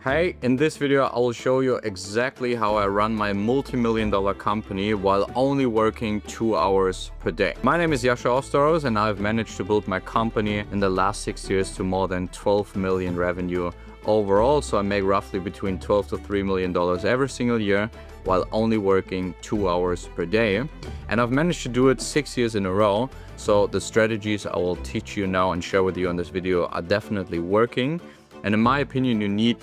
Hey, in this video I will show you exactly how I run my multi-million-dollar company while only working 2 hours per day. My name is Jascha Osteros and I've managed to build my company in the last 6 years to more than 12 million revenue overall. So I make roughly between 12 to $3 million every single year while only working 2 hours per day. And I've managed to do it 6 years in a row. So the strategies I will teach you now and share with you in this video are definitely working. And in my opinion, you need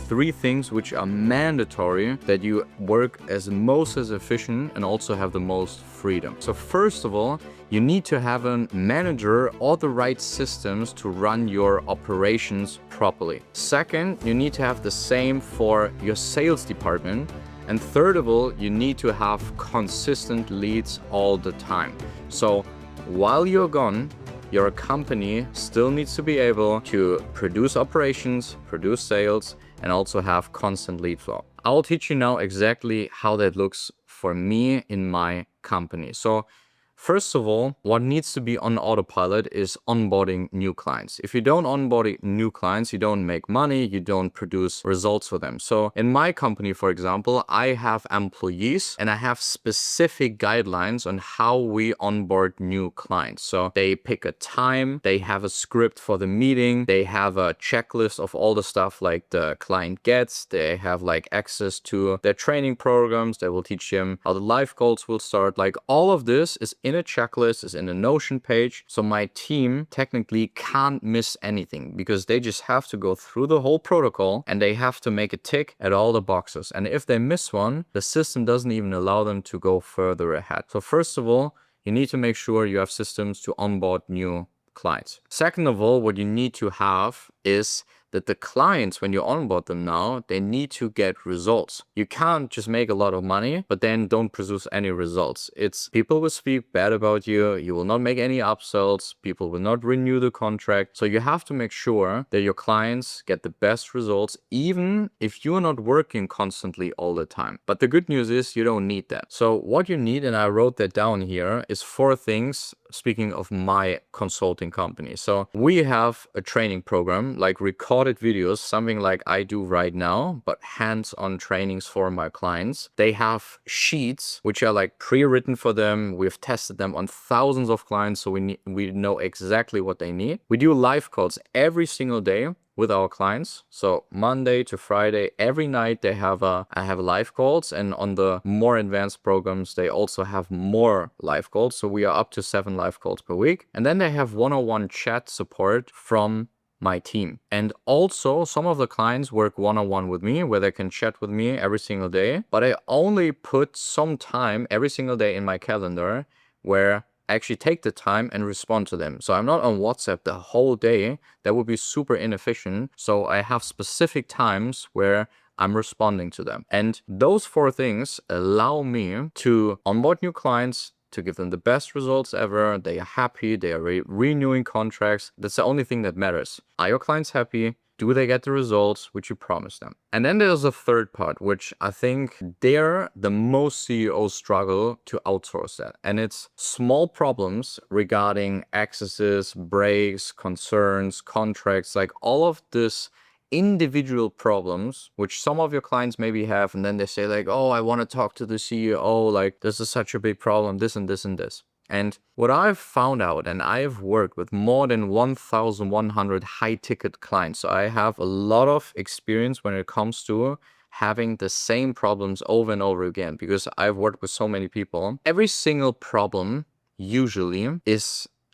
3 things which are mandatory that you work as most as efficient and also have the most freedom. So first of all, you need to have a manager or the right systems to run your operations properly. Second, you need to have the same for your sales department. And third of all, you need to have consistent leads all the time. So while you're gone, your company still needs to be able to produce operations, produce sales, and also have constant lead flow. I will teach you now exactly how that looks for me in my company. So first of all, what needs to be on autopilot is onboarding new clients. If you don't onboard new clients, you don't make money, you don't produce results for them. So in my company, for example, I have employees and I have specific guidelines on how we onboard new clients. So they pick a time, they have a script for the meeting, they have a checklist of all the stuff like the client gets, they have like access to their training programs, they will teach them how the live calls will start. Like all of this is in a checklist, is in a Notion page. So my team technically can't miss anything because they just have to go through the whole protocol and they have to make a tick at all the boxes. And if they miss one, the system doesn't even allow them to go further ahead. So first of all, you need to make sure you have systems to onboard new clients. Second of all, what you need to have is that the clients, when you onboard them now, they need to get results. You can't just make a lot of money, but then don't produce any results. It's people will speak bad about you. You will not make any upsells. People will not renew the contract. So you have to make sure that your clients get the best results, even if you're not working constantly all the time. But the good news is you don't need that. So what you need, and I wrote that down here, is 4 things. Speaking of my consulting company. So we have a training program, like recorded videos, something like I do right now, but hands-on trainings for my clients. They have sheets, which are like pre-written for them. We've tested them on thousands of clients, so we know exactly what they need. We do live calls every single day with our clients. So Monday to Friday, every night I have live calls, and on the more advanced programs, they also have more live calls. So we are up to 7 live calls per week. And then they have one-on-one chat support from my team. And also some of the clients work one-on-one with me where they can chat with me every single day. But I only put some time every single day in my calendar where actually take the time and respond to them. So I'm not on WhatsApp the whole day. That would be super inefficient. So I have specific times where I'm responding to them. And those 4 things allow me to onboard new clients, to give them the best results ever. They are happy. They are renewing contracts. That's the only thing that matters. Are your clients happy? Do they get the results which you promised them? And then there's a third part, which I think the most CEOs struggle to outsource that. And it's small problems regarding accesses, breaks, concerns, contracts, like all of this individual problems, which some of your clients maybe have. And then they say like, oh, I want to talk to the CEO. Like this is such a big problem, this and this and this. And what I've found out, and I've worked with more than 1,100 high-ticket clients, so I have a lot of experience when it comes to having the same problems over and over again, because I've worked with so many people. Every single problem usually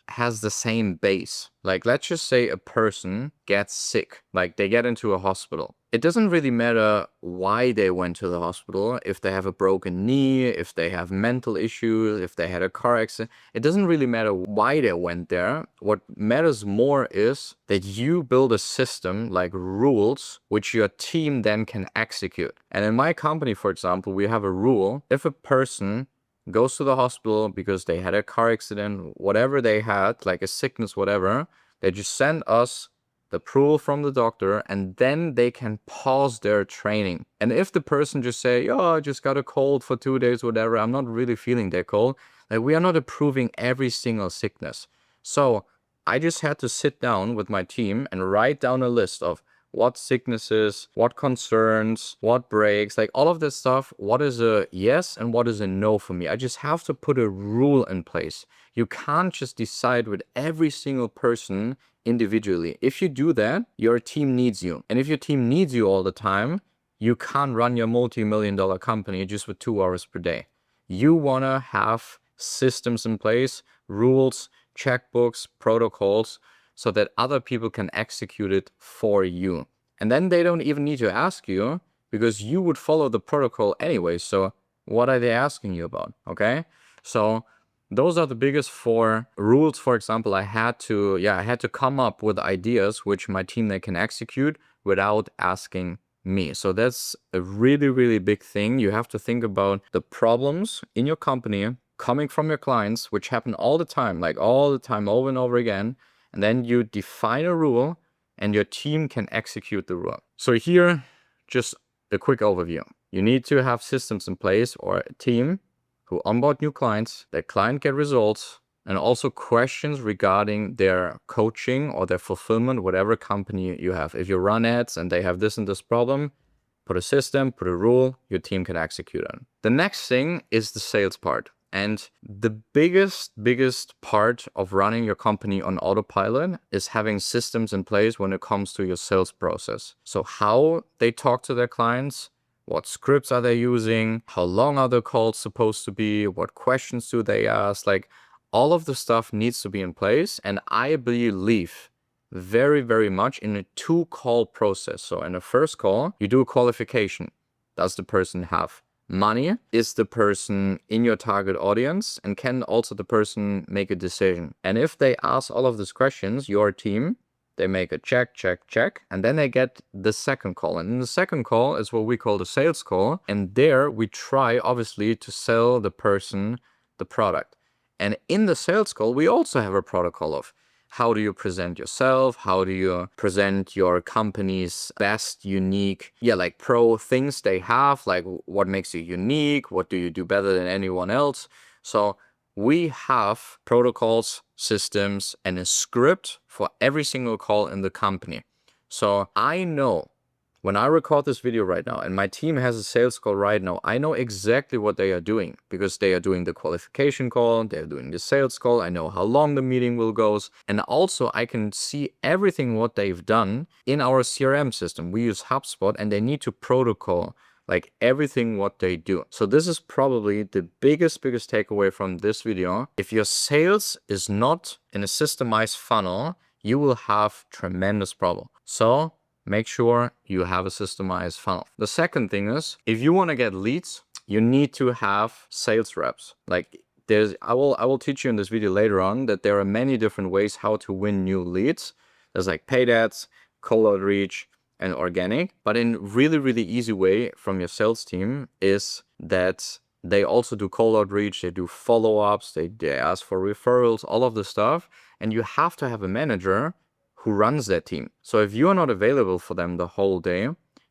has the same base. Like let's just say a person gets sick, like they get into a hospital. It doesn't really matter why they went to the hospital, if they have a broken knee, if they have mental issues, if they had a car accident. It doesn't really matter why they went there. What matters more is that you build a system like rules, which your team then can execute. And in my company, for example, we have a rule. If a person goes to the hospital because they had a car accident, whatever they had, like a sickness, whatever, they just send us the approval from the doctor, and then they can pause their training. And if the person just say, oh, I just got a cold for 2 days, whatever, I'm not really feeling that cold, like we are not approving every single sickness. So I just had to sit down with my team and write down a list of what sicknesses, what concerns, what breaks, like all of this stuff. What is a yes and what is a no for me? I just have to put a rule in place. You can't just decide with every single person individually. If you do that, your team needs you. And if your team needs you all the time, you can't run your multi-million-dollar company just with 2 hours per day. You want to have systems in place, rules, checkbooks, protocols, so that other people can execute it for you. And then they don't even need to ask you because you would follow the protocol anyway. So what are they asking you about? Okay. So those are the biggest 4 rules. For example, I had to come up with ideas which my team they can execute without asking me. So that's a really, really big thing. You have to think about the problems in your company coming from your clients, which happen all the time, like all the time, over and over again. And then you define a rule and your team can execute the rule. So here, just a quick overview. You need to have systems in place or a team who onboard new clients, that client get results, and also questions regarding their coaching or their fulfillment, whatever company you have. If you run ads and they have this and this problem, put a system, put a rule, your team can execute on. The next thing is the sales part. And the biggest part of running your company on autopilot is having systems in place when it comes to your sales process. So how they talk to their clients, what scripts are they using, how long are the calls supposed to be, what questions do they ask, like all of the stuff needs to be in place. And I believe very, very much in a 2-call process. So in the first call, you do a qualification. Does the person have money? Is the person in your target audience? And can also the person make a decision? And if they ask all of these questions, your team, they make a check, and then they get the second call. And in the second call is what we call the sales call. And there we try, obviously, to sell the person the product. And in the sales call, we also have a protocol of how do you present yourself? How do you present your company's best, unique, like pro things they have? Like what makes you unique? What do you do better than anyone else? So we have protocols, systems, and a script for every single call in the company. So I know when I record this video right now and my team has a sales call right now, I know exactly what they are doing because they are doing the qualification call, they're doing the sales call. I know how long the meeting will go. And also I can see everything what they've done in our CRM system. We use HubSpot and they need to protocol like everything what they do. So this is probably the biggest takeaway from this video. If your sales is not in a systemized funnel, you will have tremendous problem. So make sure you have a systemized funnel. The second thing is, if you want to get leads, you need to have sales reps. Like I will teach you in this video later on that there are many different ways how to win new leads. There's like paid ads, cold outreach, and organic. But in really easy way from your sales team is that they also do cold outreach, they do follow-ups, they ask for referrals, all of the stuff. And you have to have a manager who runs that team. So if you are not available for them the whole day,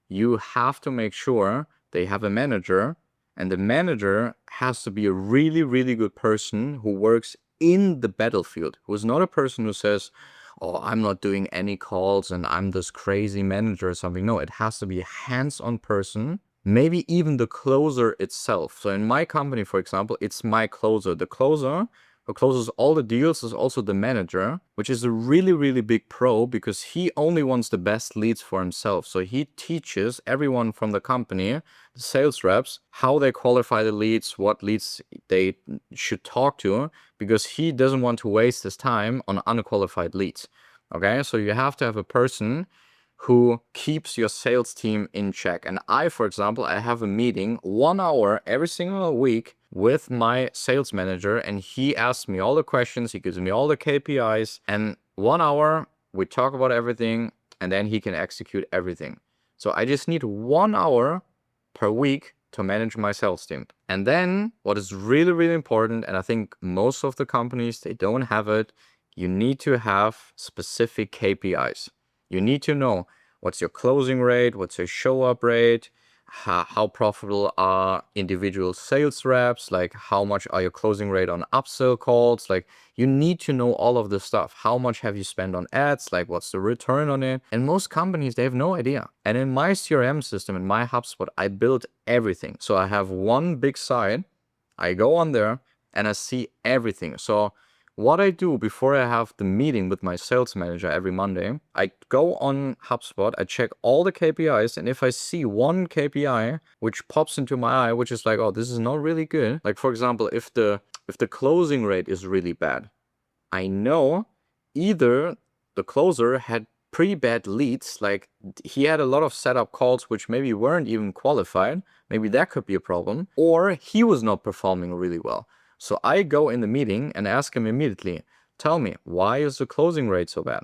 you have to make sure they have a manager, and the manager has to be a really good person who works in the battlefield, who is not a person who says, oh, I'm not doing any calls and I'm this crazy manager or something. No, it has to be a hands-on person, maybe even the closer itself. So in my company, for example, it's my closer. The closer who closes all the deals is also the manager, which is a really big pro because he only wants the best leads for himself. So he teaches everyone from the company, the sales reps, how they qualify the leads, what leads they should talk to, because he doesn't want to waste his time on unqualified leads. Okay, so you have to have a person who keeps your sales team in check. And I, for example, I have a meeting 1 hour every single week with my sales manager, and he asks me all the questions, he gives me all the KPIs, and 1 hour we talk about everything, and then he can execute everything. So I just need 1 hour per week to manage my sales team. And then what is really important, and I think most of the companies, they don't have it, you need to have specific KPIs. You need to know what's your closing rate, what's your show up rate, how profitable are individual sales reps, like how much are your closing rate on upsell calls, like you need to know all of this stuff. How much have you spent on ads, like what's the return on it? And most companies, they have no idea. And in my CRM system, in my HubSpot, I build everything. So I have one big site, I go on there and I see everything. So what I do before I have the meeting with my sales manager every Monday, I go on HubSpot, I check all the KPIs, and if I see one KPI which pops into my eye, which is like, oh, this is not really good. Like for example, if the closing rate is really bad, I know either the closer had pretty bad leads, like he had a lot of setup calls which maybe weren't even qualified, maybe that could be a problem, or he was not performing really well. So I go in the meeting and ask him immediately, tell me, why is the closing rate so bad?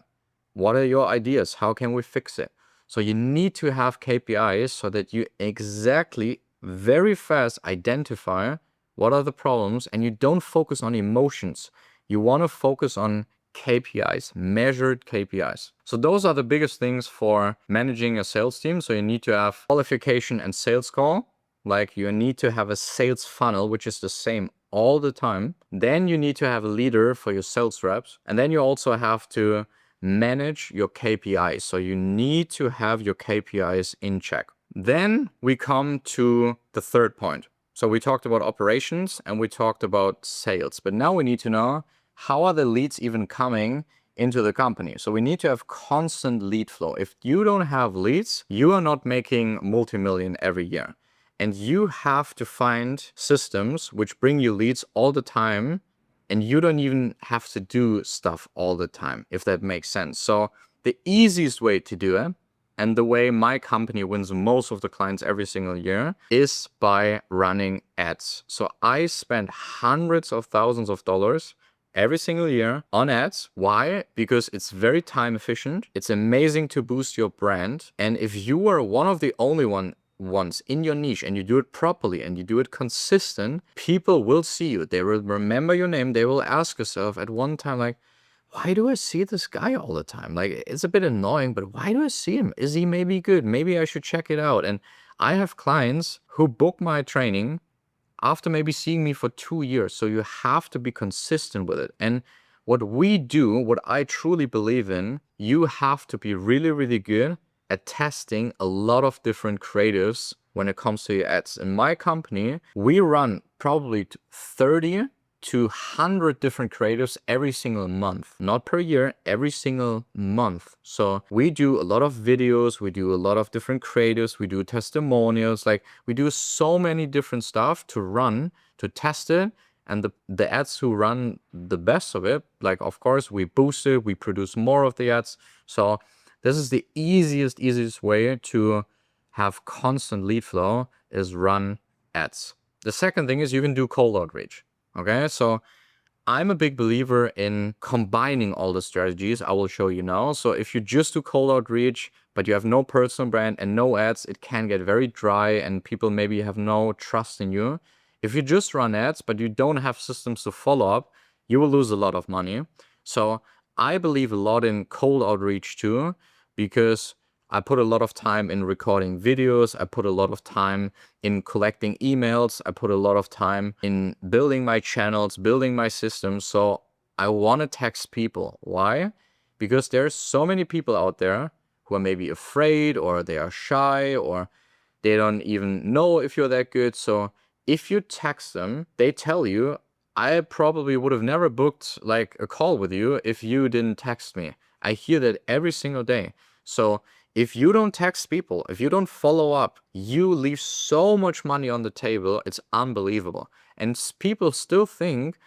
What are your ideas? How can we fix it? So you need to have KPIs so that you exactly very fast identify what are the problems and you don't focus on emotions. You want to focus on KPIs, measured KPIs. So those are the biggest things for managing a sales team. So you need to have qualification and sales call. Like you need to have a sales funnel, which is the same all the time. Then you need to have a leader for your sales reps. And then you also have to manage your KPIs. So you need to have your KPIs in check. Then we come to the third point. So we talked about operations and we talked about sales, but now we need to know how are the leads even coming into the company. So we need to have constant lead flow. If you don't have leads, you are not making multi-million every year. And you have to find systems which bring you leads all the time. And you don't even have to do stuff all the time, if that makes sense. So the easiest way to do it, and the way my company wins most of the clients every single year, is by running ads. So I spend hundreds of thousands of dollars every single year on ads. Why? Because it's very time efficient. It's amazing to boost your brand. And if you are one of the only ones in your niche and you do it properly and you do it consistent, people will see you. They will remember your name. They will ask yourself at one time, like, why do I see this guy all the time? Like, it's a bit annoying, but why do I see him? Is he maybe good? Maybe I should check it out. And I have clients who book my training after maybe seeing me for 2 years. So you have to be consistent with it. And what we do, what I truly believe in, you have to be really, really good at testing a lot of different creatives when it comes to your ads. In my company, we run probably 30 to 100 different creatives every single month, not per year, every single month. So we do a lot of videos, we do a lot of different creatives, we do testimonials, like we do so many different stuff to run, to test it. And the ads who run the best of it, like of course we boost it, we produce more of the ads. So this is the easiest way to have constant lead flow is run ads. The second thing is you can do cold outreach. Okay, so I'm a big believer in combining all the strategies I will show you now. So if you just do cold outreach, but you have no personal brand and no ads, it can get very dry and people maybe have no trust in you. If you just run ads, but you don't have systems to follow up, you will lose a lot of money. So I believe a lot in cold outreach too, because I put a lot of time in recording videos. I put a lot of time in collecting emails. I put a lot of time in building my channels, building my systems. So I want to text people. Why? Because there's so many people out there who are maybe afraid or they are shy or they don't even know if you're that good. So if you text them, they tell you, I probably would have never booked like a call with you if you didn't text me. I hear that every single day. So if you don't text people, if you don't follow up, you leave so much money on the table. It's unbelievable. And people still think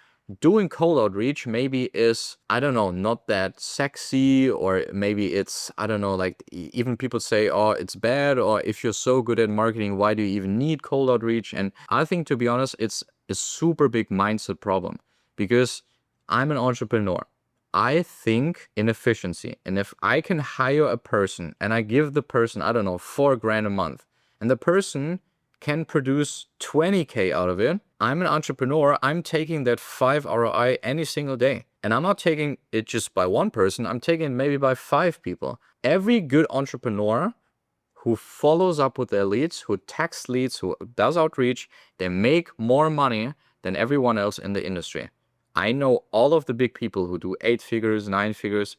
doing cold outreach maybe is, I don't know, not that sexy, or maybe it's, I don't know, like even people say, oh, it's bad, or if you're so good at marketing, why do you even need cold outreach? And I think, to be honest, it's a super big mindset problem because I'm an entrepreneur. I think in efficiency. And if I can hire a person and I give the person, I don't know, $4,000 a month, and the person can produce 20K out of it, I'm an entrepreneur. I'm taking that 5 ROI any single day. And I'm not taking it just by one person. I'm taking it maybe by 5 people. Every good entrepreneur who follows up with their leads, who texts leads, who does outreach, they make more money than everyone else in the industry. I know all of the big people who do 8 figures, 9 figures,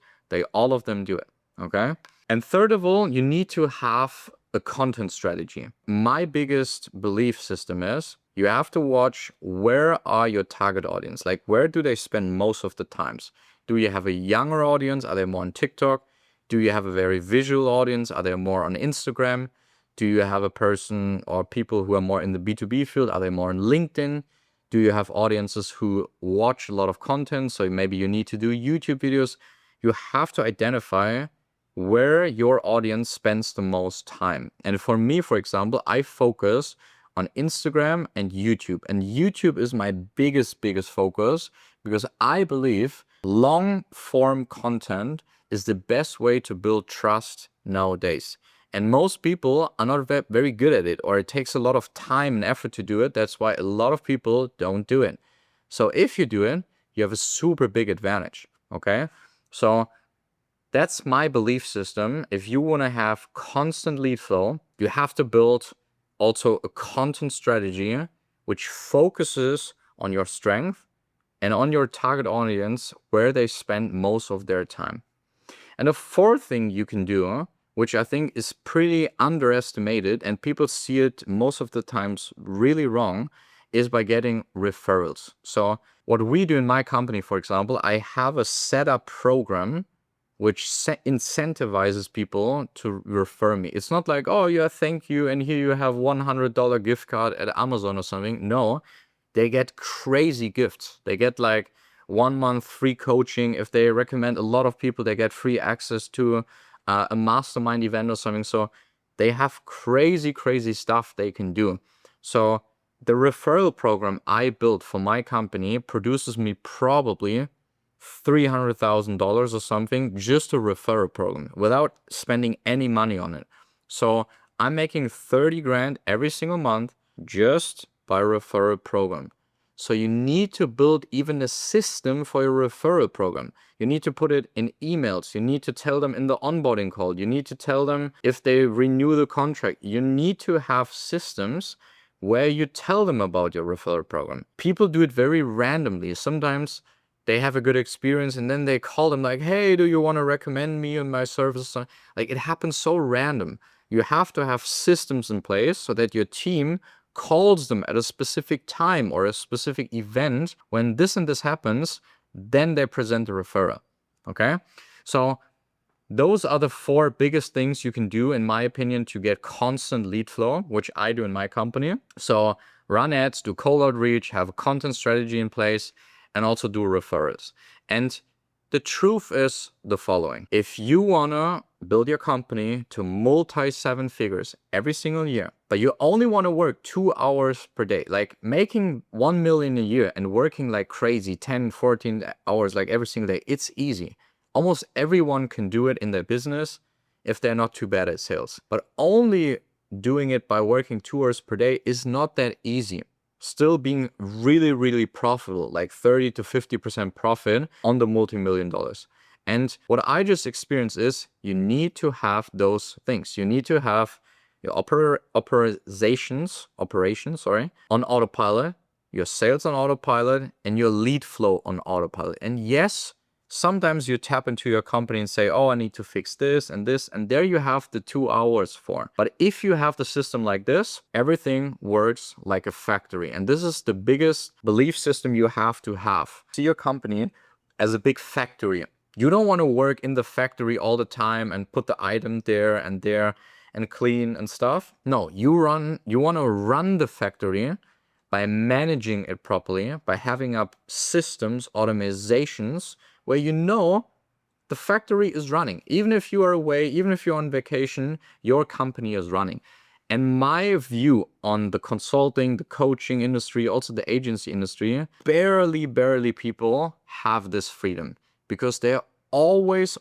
all of them do it, okay? And third of all, you need to have a content strategy. My biggest belief system is you have to watch where are your target audience? Like, where do they spend most of the times? Do you have a younger audience? Are they more on TikTok? Do you have a very visual audience? Are they more on Instagram? Do you have a person or people who are more in the B2B field? Are they more on LinkedIn? Do you have audiences who watch a lot of content? So maybe you need to do YouTube videos. You have to identify where your audience spends the most time. And for me, for example, I focus on Instagram and YouTube. And YouTube is my biggest focus because I believe long form content is the best way to build trust nowadays. And most people are not very good at it, or it takes a lot of time and effort to do it. That's why a lot of people don't do it. So if you do it, you have a super big advantage, okay? So that's my belief system. If you want to have constant lead flow, you have to build also a content strategy which focuses on your strength and on your target audience where they spend most of their time. And the fourth thing you can do, which I think is pretty underestimated and people see it most of the times really wrong, is by getting referrals. So what we do in my company, for example, I have a setup program which incentivizes people to refer me. It's not like, oh yeah, thank you, and here you have $100 gift card at Amazon or something. No, they get crazy gifts. They get like 1 month free coaching. If they recommend a lot of people, they get free access to a mastermind event or something. So they have crazy stuff they can do. So the referral program I built for my company produces me probably $300,000 or something just to refer a program without spending any money on it. So I'm making 30 grand every single month just by referral program. So you need to build even a system for your referral program. You need to put it in emails. You need to tell them in the onboarding call. You need to tell them if they renew the contract. You need to have systems where you tell them about your referral program. People do it very randomly. Sometimes they have a good experience and then they call them like, hey, do you want to recommend me and my service? Like, it happens so random. You have to have systems in place so that your team calls them at a specific time or a specific event. When this and this happens, then they present a referral. Okay? So those are the 4 biggest things you can do, in my opinion, to get constant lead flow, which I do in my company. So run ads, do cold outreach, have a content strategy in place, and also do referrals. And the truth is the following. If you want to build your company to multi 7 figures every single year, but you only want to work 2 hours per day, like making 1 million a year and working like crazy 10, 14 hours like every single day, it's easy. Almost everyone can do it in their business if they're not too bad at sales. But only doing it by working 2 hours per day is not that easy. Still being really profitable, like 30 to 50% profit on the multi-million dollars. And what I just experienced is you need to have those things. You need to have your operations on autopilot, your sales on autopilot, and your lead flow on autopilot. And yes, sometimes you tap into your company and say, oh, I need to fix this, and there you have the 2 hours for. But if you have the system like this, everything works like a factory. And this is the biggest belief system you have to have. See your company as a big factory. You don't want to work in the factory all the time and put the item there and clean and stuff. No, you want to run the factory by managing it properly, by having up systems, automations, where you know the factory is running. Even if you are away, even if you're on vacation, your company is running. And my view on the consulting, the coaching industry, also the agency industry, barely people have this freedom because they're always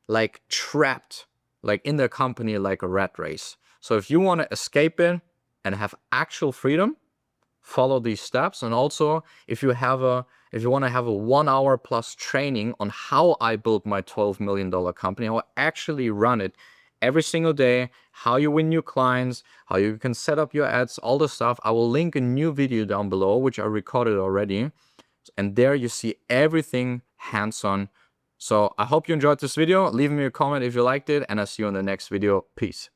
like trapped, like in their company, like a rat race. So if you want to escape it and have actual freedom, follow these steps. And also if you want to have a 1 hour plus training on how I built my $12 million company, how I actually run it every single day, how you win new clients, how you can set up your ads, all the stuff. I will link a new video down below, which I recorded already. And there you see everything hands-on. So I hope you enjoyed this video. Leave me a comment if you liked it, and I'll see you in the next video. Peace.